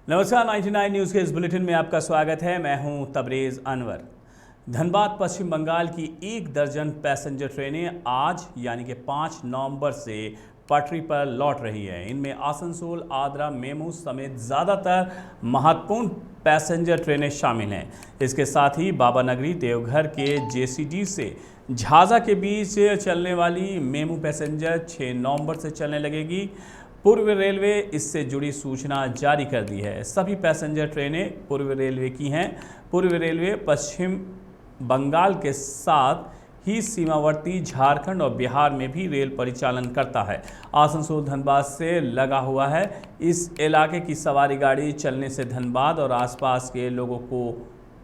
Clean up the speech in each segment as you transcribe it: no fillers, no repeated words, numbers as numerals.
नमस्कार, 99 न्यूज़ के इस बुलेटिन में आपका स्वागत है। मैं हूं तबरेज़ अनवर। धनबाद पश्चिम बंगाल की 1 दर्जन पैसेंजर ट्रेनें आज यानी कि 5 नवंबर से पटरी पर लौट रही हैं। इनमें आसनसोल, आद्रा, मेमू समेत ज़्यादातर महत्वपूर्ण पैसेंजर ट्रेनें शामिल हैं। इसके साथ ही बाबानगरी देवघर के जेसीडी से झाझा के बीच चलने वाली मेमू पैसेंजर 6 नवंबर से चलने लगेगी। पूर्व रेलवे इससे जुड़ी सूचना जारी कर दी है। सभी पैसेंजर ट्रेनें पूर्व रेलवे की हैं। पूर्व रेलवे पश्चिम बंगाल के साथ ही सीमावर्ती झारखंड और बिहार में भी रेल परिचालन करता है। आसनसोल धनबाद से लगा हुआ है। इस इलाके की सवारी गाड़ी चलने से धनबाद और आसपास के लोगों को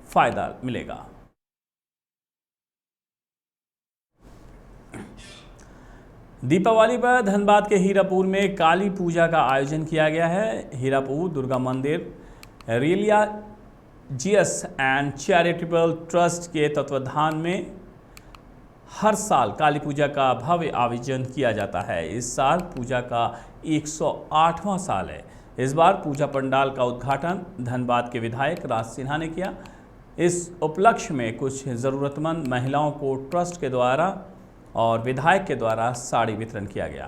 फायदा मिलेगा। दीपावली पर धनबाद के हीरापुर में काली पूजा का आयोजन किया गया है। हीरापुर दुर्गा मंदिर रेलिया जीएस एंड चैरिटेबल ट्रस्ट के तत्वाधान में हर साल काली पूजा का भव्य आयोजन किया जाता है। इस साल पूजा का 108वां साल है। इस बार पूजा पंडाल का उद्घाटन धनबाद के विधायक राज सिन्हा ने किया। इस उपलक्ष्य में कुछ ज़रूरतमंद महिलाओं को ट्रस्ट के द्वारा और विधायक के द्वारा साड़ी वितरण किया गया।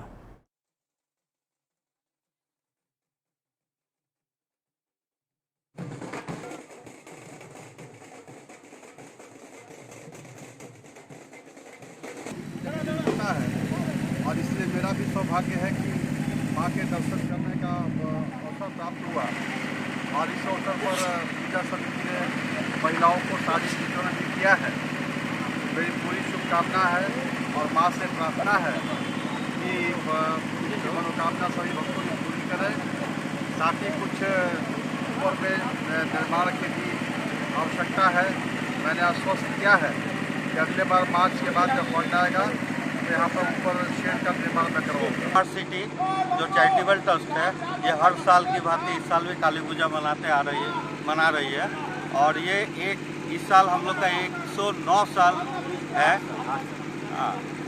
और इसलिए मेरा भी सौभाग्य है कि माँ के दर्शन करने का अवसर प्राप्त हुआ। और इस अवसर पर पूजा समिति ने महिलाओं को साड़ी वितरण भी किया है। मेरी पूरी शुभकामना है और माँ से प्रार्थना है कि उनकी मनोकामना सभी भक्तों की पूरी करें। साथ ही कुछ ऊपर में निर्माण की भी आवश्यकता है। मैंने आश्वस्त किया है कि अगले बार मार्च के बाद जब फंड आएगा तो यहाँ पर ऊपर शेड का निर्माण मैं करवाऊँगा। स्मार्ट सिटी जो चैरिटेबल ट्रस्ट है, ये हर साल की भांति इस साल भी काली पूजा मना रही है। और ये इस साल हम लोग का 109 साल है।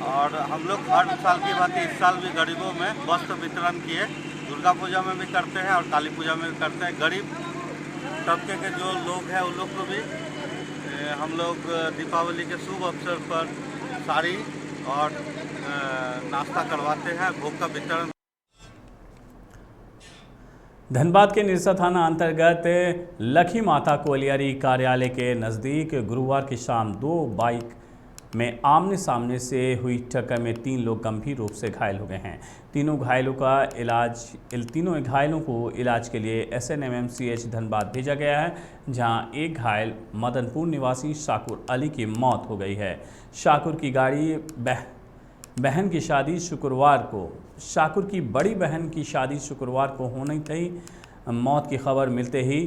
और हम लोग हर साल की भांति इस साल भी गरीबों में वस्त्र वितरण किए। दुर्गा पूजा में भी करते हैं और काली पूजा में भी करते हैं। गरीब तबके के जो लोग हैं उन लोग को भी हम लोग दीपावली के शुभ अवसर पर साड़ी और नाश्ता करवाते हैं, भोग का वितरण। धनबाद के निरसा थाना अंतर्गत लखी माता कोलियारी कार्यालय के नज़दीक गुरुवार की शाम 2 बाइक में आमने सामने से हुई टक्कर में 3 लोग गंभीर रूप से घायल हो गए हैं। तीनों घायलों को इलाज के लिए SNMMCH धनबाद भेजा गया है, जहां एक घायल मदनपुर निवासी शाकुर अली की मौत हो गई है। शाकुर की बहन की शादी शाकुर की बड़ी बहन की शादी शुक्रवार को होनी थी। मौत की खबर मिलते ही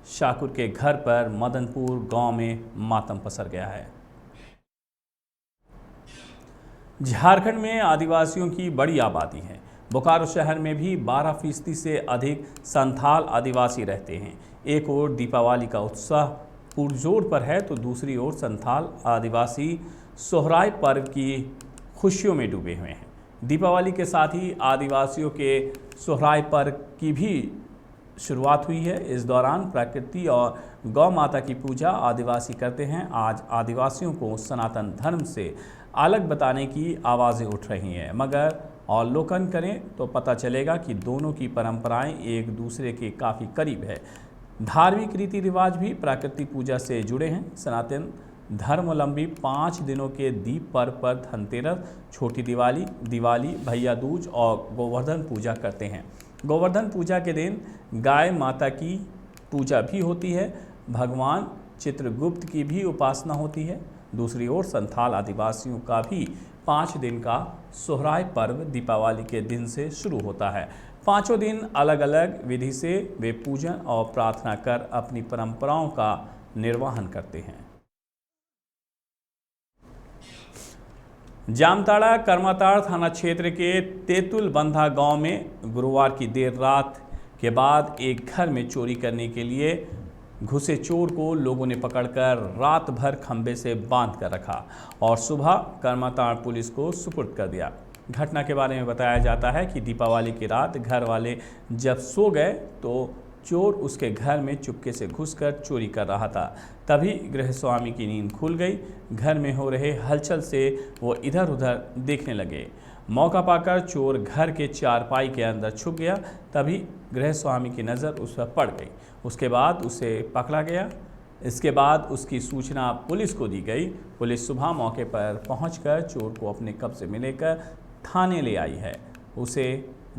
शाकुर के घर पर मदनपुर गांव में मातम पसर गया है। झारखंड में आदिवासियों की बड़ी आबादी है। बोकारो शहर में भी 12% से अधिक संथाल आदिवासी रहते हैं। एक ओर दीपावली का उत्साह पुरजोर पर है तो दूसरी ओर संथाल आदिवासी सोहराय पर्व की खुशियों में डूबे हुए हैं। दीपावली के साथ ही आदिवासियों के सोहराय पर्व की भी शुरुआत हुई है। इस दौरान प्रकृति और गौ माता की पूजा आदिवासी करते हैं। आज आदिवासियों को सनातन धर्म से अलग बताने की आवाज़ें उठ रही हैं, मगर अवलोकन करें तो पता चलेगा कि दोनों की परंपराएं एक दूसरे के काफ़ी करीब है। धार्मिक रीति रिवाज भी प्रकृति पूजा से जुड़े हैं। सनातन धर्मावलंबी 5 दिनों के दीप पर्व पर धनतेरस, छोटी दिवाली, भैया दूज और गोवर्धन पूजा करते हैं। गोवर्धन पूजा के दिन गाय माता की पूजा भी होती है। भगवान चित्रगुप्त की भी उपासना होती है। दूसरी ओर संथाल आदिवासियों का भी 5 दिन का सोहराय पर्व दीपावली के दिन से शुरू होता है। 5 दिन अलग अलग विधि से वे पूजन और प्रार्थना कर अपनी परंपराओं का निर्वहन करते हैं। जामताड़ा करमाताड़ थाना क्षेत्र के तेतुलबंधा गांव में गुरुवार की देर रात के बाद एक घर में चोरी करने के लिए घुसे चोर को लोगों ने पकड़कर रात भर खंबे से बांध कर रखा और सुबह करमाताड़ पुलिस को सुपुर्द कर दिया। घटना के बारे में बताया जाता है कि दीपावली की रात घर वाले जब सो गए तो चोर उसके घर में चुपके से घुसकर चोरी कर रहा था। तभी गृहस्वामी की नींद खुल गई। घर में हो रहे हलचल से वो इधर उधर देखने लगे। मौका पाकर चोर घर के चारपाई के अंदर छुप गया। तभी गृहस्वामी की नज़र उस पर पड़ गई। उसके बाद उसे पकड़ा गया। इसके बाद उसकी सूचना पुलिस को दी गई। पुलिस सुबह मौके पर पहुंचकर चोर को अपने कब्जे में लेकर थाने ले आई है। उसे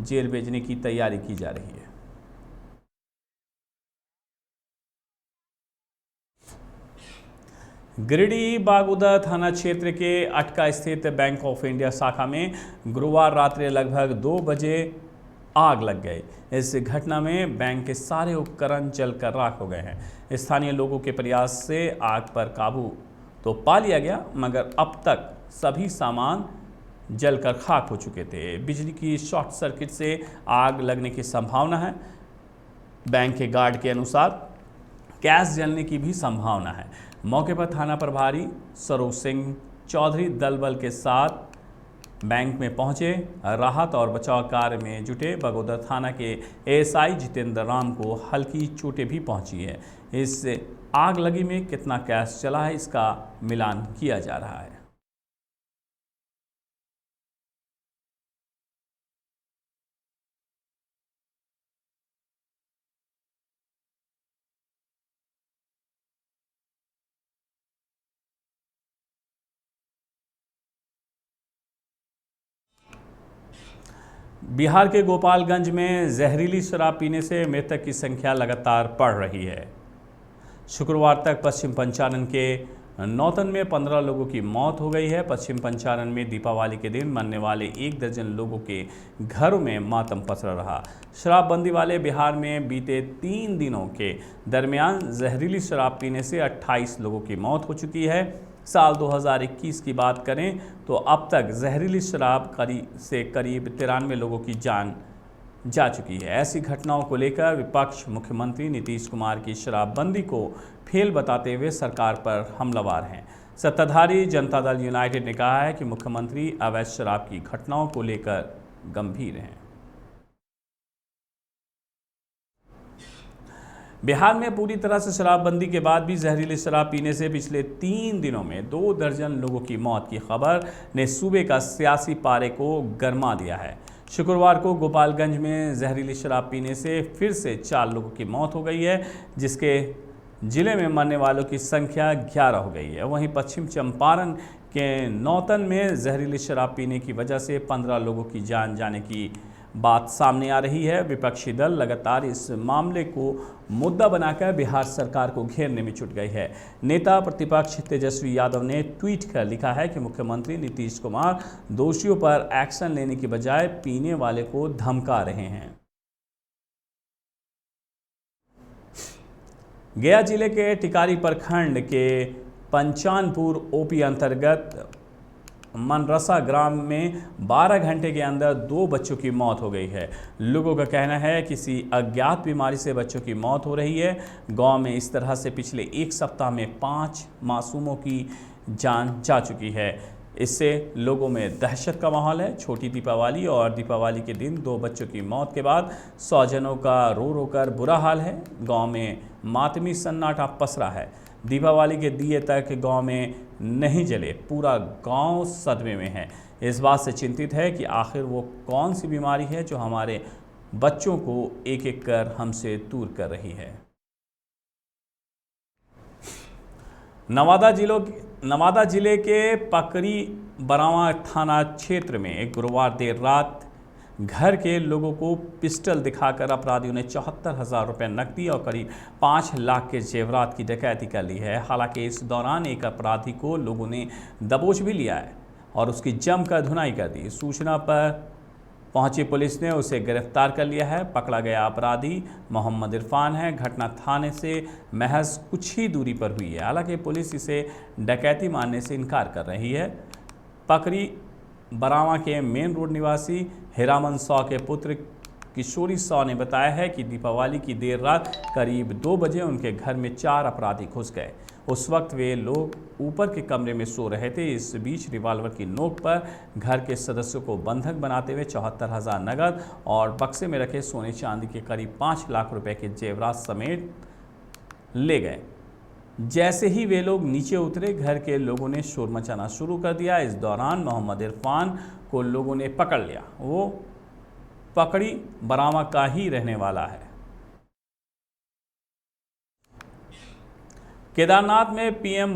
जेल भेजने की तैयारी की जा रही है। गिरिडीह बागोदा थाना क्षेत्र के अटका स्थित बैंक ऑफ इंडिया शाखा में गुरुवार रात्रि लगभग 2 बजे आग लग गई। इस घटना में बैंक के सारे उपकरण जलकर राख हो गए हैं। स्थानीय लोगों के प्रयास से आग पर काबू तो पा लिया गया, मगर अब तक सभी सामान जलकर खाक हो चुके थे। बिजली की शॉर्ट सर्किट से आग लगने की संभावना है। बैंक के गार्ड के अनुसार कैश जलने की भी संभावना है। मौके पर थाना प्रभारी सरोज सिंह चौधरी दल बल के साथ बैंक में पहुंचे। राहत और बचाव कार्य में जुटे बगोदर थाना के एएसआई जितेंद्र राम को हल्की चोटें भी पहुंची है। इस आग लगी में कितना कैश चला है, इसका मिलान किया जा रहा है। बिहार के गोपालगंज में जहरीली शराब पीने से मृतक की संख्या लगातार बढ़ रही है। शुक्रवार तक पश्चिम पंचानन के नौतन में 15 लोगों की मौत हो गई है। पश्चिम पंचानन में दीपावली के दिन मरने वाले 1 दर्जन लोगों के घरों में मातम पसरा रहा। शराबबंदी वाले बिहार में बीते 3 दिनों के दरमियान जहरीली शराब पीने से 28 लोगों की मौत हो चुकी है। साल 2021 की बात करें तो अब तक जहरीली शराब से करीब 93 लोगों की जान जा चुकी है। ऐसी घटनाओं को लेकर विपक्ष मुख्यमंत्री नीतीश कुमार की शराबबंदी को फेल बताते हुए सरकार पर हमलावर हैं। सत्ताधारी जनता दल यूनाइटेड ने कहा है कि मुख्यमंत्री अवैध शराब की घटनाओं को लेकर गंभीर हैं। बिहार में पूरी तरह से शराबबंदी के बाद भी जहरीली शराब पीने से पिछले 3 दिनों में 2 दर्जन लोगों की मौत की खबर ने सूबे का सियासी पारे को गरमा दिया है। शुक्रवार को गोपालगंज में जहरीली शराब पीने से फिर से 4 लोगों की मौत हो गई है, जिसके जिले में मरने वालों की संख्या 11 हो गई है। वहीं पश्चिम चंपारण के नौतन में जहरीली शराब पीने की वजह से 15 लोगों की जान जाने की बात सामने आ रही है। विपक्षी दल लगातार इस मामले को मुद्दा बनाकर बिहार सरकार को घेरने में जुट गई है। नेता प्रतिपक्ष तेजस्वी यादव ने ट्वीट कर लिखा है कि मुख्यमंत्री नीतीश कुमार दोषियों पर एक्शन लेने की बजाय पीने वाले को धमका रहे हैं। गया जिले के टिकारी प्रखंड के पंचानपुर ओपी अंतर्गत मनरसा ग्राम में 12 घंटे के अंदर 2 बच्चों की मौत हो गई है। लोगों का कहना है किसी अज्ञात बीमारी से बच्चों की मौत हो रही है। गांव में इस तरह से पिछले 1 सप्ताह में 5 मासूमों की जान जा चुकी है। इससे लोगों में दहशत का माहौल है। छोटी दीपावली और दीपावली के दिन 2 बच्चों की मौत के बाद स्वजनों का रो रो कर बुरा हाल है। गाँव में मातमी सन्नाटा पसरा है। दीपावली के दिए तक गांव में नहीं जले, पूरा गांव सदमे में है। इस बात से चिंतित है कि आखिर वो कौन सी बीमारी है जो हमारे बच्चों को एक एक कर हमसे दूर कर रही है। नवादा जिले के पकरी बरावा थाना क्षेत्र में गुरुवार देर रात घर के लोगों को पिस्टल दिखाकर अपराधियों ने 74,000 रुपये नकदी और करीब 5 लाख के जेवरात की डकैती कर ली है। हालांकि इस दौरान एक अपराधी को लोगों ने दबोच भी लिया है और उसकी जमकर धुनाई कर दी। सूचना पर पहुंची पुलिस ने उसे गिरफ्तार कर लिया है। पकड़ा गया अपराधी मोहम्मद इरफान है। घटना थाने से महज कुछ ही दूरी पर हुई है। हालांकि पुलिस इसे डकैती मानने से इनकार कर रही है। पकरी बरावा के मेन रोड निवासी हिरामन सौ के पुत्र किशोरी सौ ने बताया है कि दीपावली की देर रात करीब 2 बजे उनके घर में 4 अपराधी घुस गए। उस वक्त वे लोग ऊपर के कमरे में सो रहे थे। इस बीच रिवॉल्वर की नोक पर घर के सदस्यों को बंधक बनाते हुए 74,000 नगद और बक्से में रखे सोने चांदी के करीब 5 लाख रुपए के जेवरात समेत ले गए। जैसे ही वे लोग नीचे उतरे, घर के लोगों ने शोर मचाना शुरू कर दिया। इस दौरान मोहम्मद इरफान को लोगों ने पकड़ लिया। वो पकड़ी बरामा का ही रहने वाला है। केदारनाथ में पीएम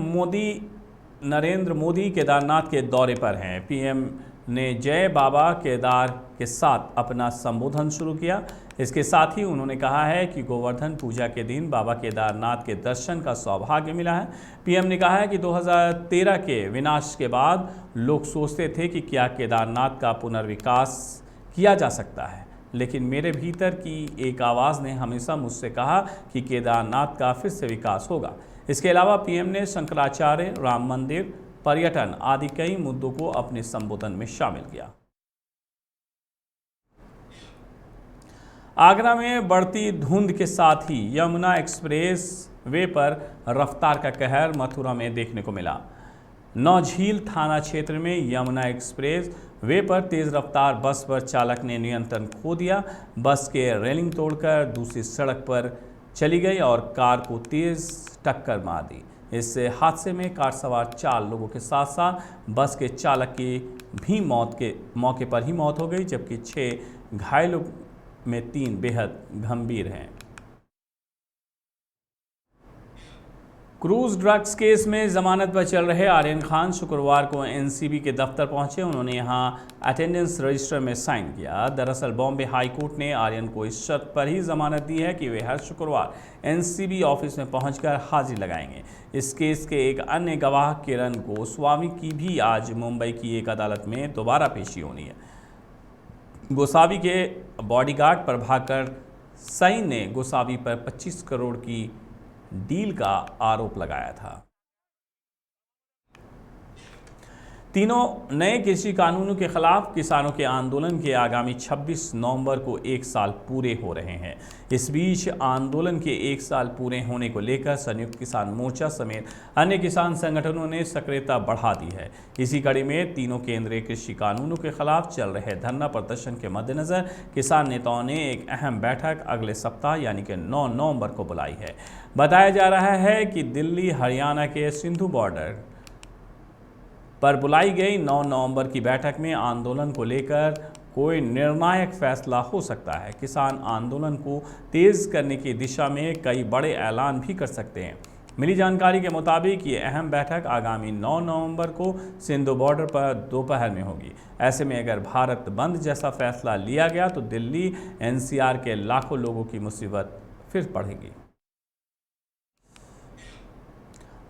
नरेंद्र मोदी केदारनाथ के दौरे पर हैं। पीएम ने जय बाबा केदार के साथ अपना संबोधन शुरू किया। इसके साथ ही उन्होंने कहा है कि गोवर्धन पूजा के दिन बाबा केदारनाथ के दर्शन का सौभाग्य मिला है। पीएम ने कहा है कि 2013 के विनाश के बाद लोग सोचते थे कि क्या केदारनाथ का पुनर्विकास किया जा सकता है, लेकिन मेरे भीतर की एक आवाज़ ने हमेशा मुझसे कहा कि केदारनाथ का फिर से विकास होगा। इसके अलावा पीएम ने शंकराचार्य, राम मंदिर, पर्यटन आदि कई मुद्दों को अपने संबोधन में शामिल किया। आगरा में बढ़ती धुंध के साथ ही यमुना एक्सप्रेस वे पर रफ्तार का कहर मथुरा में देखने को मिला। नौझील थाना क्षेत्र में यमुना एक्सप्रेस वे पर तेज रफ्तार बस पर चालक ने नियंत्रण खो दिया। बस के रेलिंग तोड़कर दूसरी सड़क पर चली गई और कार को तेज टक्कर मार दी। इस हादसे में कार सवार 4 लोगों के साथ साथ बस के चालक की भी मौके पर ही मौत हो गई, जबकि 6 घायलों में 3 बेहद गंभीर हैं। क्रूज ड्रग्स केस में जमानत पर चल रहे आर्यन खान शुक्रवार को एनसीबी के दफ्तर पहुंचे। उन्होंने यहां अटेंडेंस रजिस्टर में साइन किया। दरअसल बॉम्बे हाई कोर्ट ने आर्यन को इस शर्त पर ही जमानत दी है कि वे हर शुक्रवार एनसीबी ऑफिस में पहुंचकर हाजिरी लगाएंगे। इस केस के एक अन्य गवाह किरण गोस्वामी की भी आज मुंबई की एक अदालत में दोबारा पेशी होनी है। गोसावी के बॉडीगार्ड प्रभाकर सईन ने गोसावी पर 25 करोड़ की डील का आरोप लगाया था। तीनों नए कृषि कानूनों के खिलाफ किसानों के आंदोलन के आगामी 26 नवंबर को 1 साल पूरे हो रहे हैं। इस बीच आंदोलन के 1 साल पूरे होने को लेकर संयुक्त किसान मोर्चा समेत अन्य किसान संगठनों ने सक्रियता बढ़ा दी है। इसी कड़ी में तीनों केंद्रीय कृषि कानूनों के खिलाफ चल रहे धरना प्रदर्शन के मद्देनजर किसान नेताओं ने एक अहम बैठक अगले सप्ताह यानी कि 9 नवंबर को बुलाई है। बताया जा रहा है कि दिल्ली हरियाणा के सिंधु बॉर्डर पर बुलाई गई 9 नवंबर की बैठक में आंदोलन को लेकर कोई निर्णायक फैसला हो सकता है। किसान आंदोलन को तेज करने की दिशा में कई बड़े ऐलान भी कर सकते हैं। मिली जानकारी के मुताबिक ये अहम बैठक आगामी 9 नवंबर को सिंधु बॉर्डर पर दोपहर में होगी। ऐसे में अगर भारत बंद जैसा फैसला लिया गया तो दिल्ली एनसीआर के लाखों लोगों की मुसीबत फिर बढ़ेगी।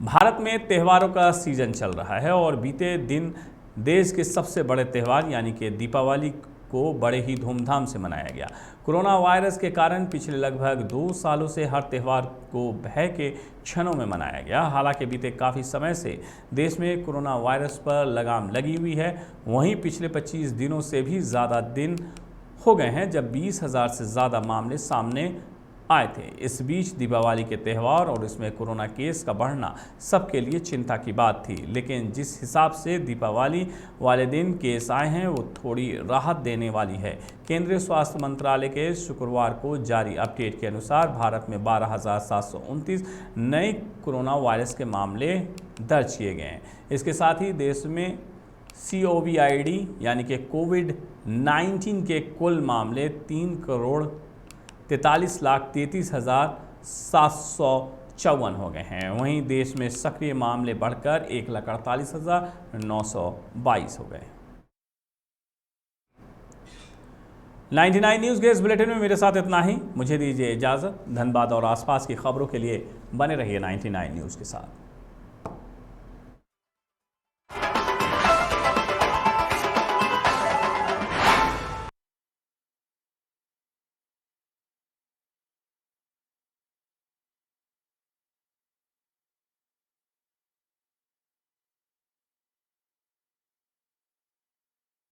भारत में त्योहारों का सीजन चल रहा है और बीते दिन देश के सबसे बड़े त्यौहार यानी कि दीपावली को बड़े ही धूमधाम से मनाया गया। कोरोना वायरस के कारण पिछले लगभग 2 सालों से हर त्यौहार को भय के क्षणों में मनाया गया। हालांकि बीते काफ़ी समय से देश में कोरोना वायरस पर लगाम लगी हुई है। वहीं पिछले 25 दिनों से भी ज़्यादा दिन हो गए हैं जब 20,000 से ज़्यादा मामले सामने आए थे। इस बीच दीपावली के त्यौहार और इसमें कोरोना केस का बढ़ना सबके लिए चिंता की बात थी, लेकिन जिस हिसाब से दीपावली वाले दिन केस आए हैं वो थोड़ी राहत देने वाली है। केंद्रीय स्वास्थ्य मंत्रालय के शुक्रवार को जारी अपडेट के अनुसार भारत में 12,729 नए कोरोना वायरस के मामले दर्ज किए गए हैं। इसके साथ ही देश में COVID यानी कि कोविड-19 के कुल मामले 3,43,33,754 हो गए हैं। वहीं देश में सक्रिय मामले बढ़कर 1,48,922 हो गए। 99 न्यूज़ के इस बुलेटिन में मेरे साथ इतना ही। मुझे दीजिए इजाज़त। धनबाद और आसपास की खबरों के लिए बने रहिए 99 न्यूज़ के साथ।